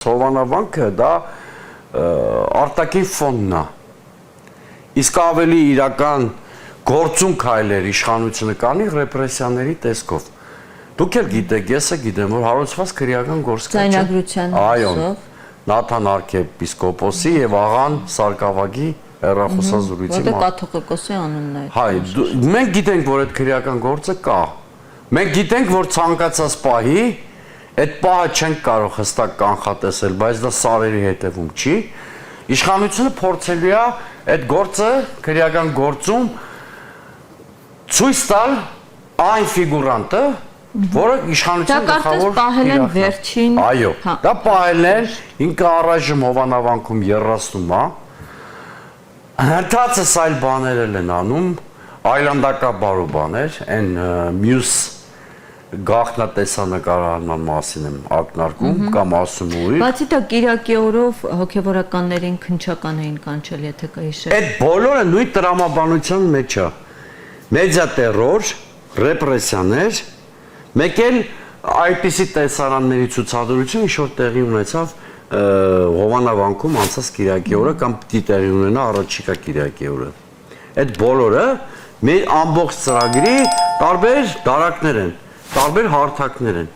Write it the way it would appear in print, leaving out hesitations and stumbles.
Հովանավանքը դա արտաքին ֆոնն է, իսկ ավելի իրական գործուն քայլեր իշխանությունը կանի ռեպրեսիաների տեսքով։ Դուք էլ գիտեք, ես գիտեմ, որ հարուցված քրեական գործ կա։ Ձայնագրության հոսով Նաթան arczepiskoposi եւ աղան Սարգսակի հեռախոսազրույցի Որտե կաթողիկոսի անունն է։ Հայ, մենք գիտենք, որ այդ քրեական գործը կա։ Մենք գիտենք, որ ցանկացած պահի այդ պահը չենք կարող հստակ կանխատեսել, բայց դա սարերի հետևում չի։ Իշխանությունը փորձելու է այդ գործը քրեական գործում ցույց տալ այն ֆիգուրանտը, որը իշխանության գլխավոր պահել են վերջին։ Այո, դա պահել են ինքը առայժմ Հովանավանքում 30-ում է։ Հերթացս այլ բաներ են անում, այլանդակաբար ու բաներ, այն մյուս գաղտնատեսանկարման մասին եմ ակնարկում կամ ասում ու Բացի դա Կիրակի օրով հոգևորականներին քնչական էին կանչել, եթե կհիշեք։ Այդ բոլորը նույն տրամաբանության մեջ է։ Մեդիա տերոր, ռեպրեսիաներ, մեկ էլ այդպիսի տեսարանների ցուցադրություն ինչ-որ տեղի ունեցավ Հովանավանքում անցած Կիրակի օրը կամ պիտի տեղի ունենա առաջիկա Կիրակի օրը։ Այդ բոլորը մեր ամբողջ ծրագրի տարբեր դարակներ են, տարբեր հարթակներ են։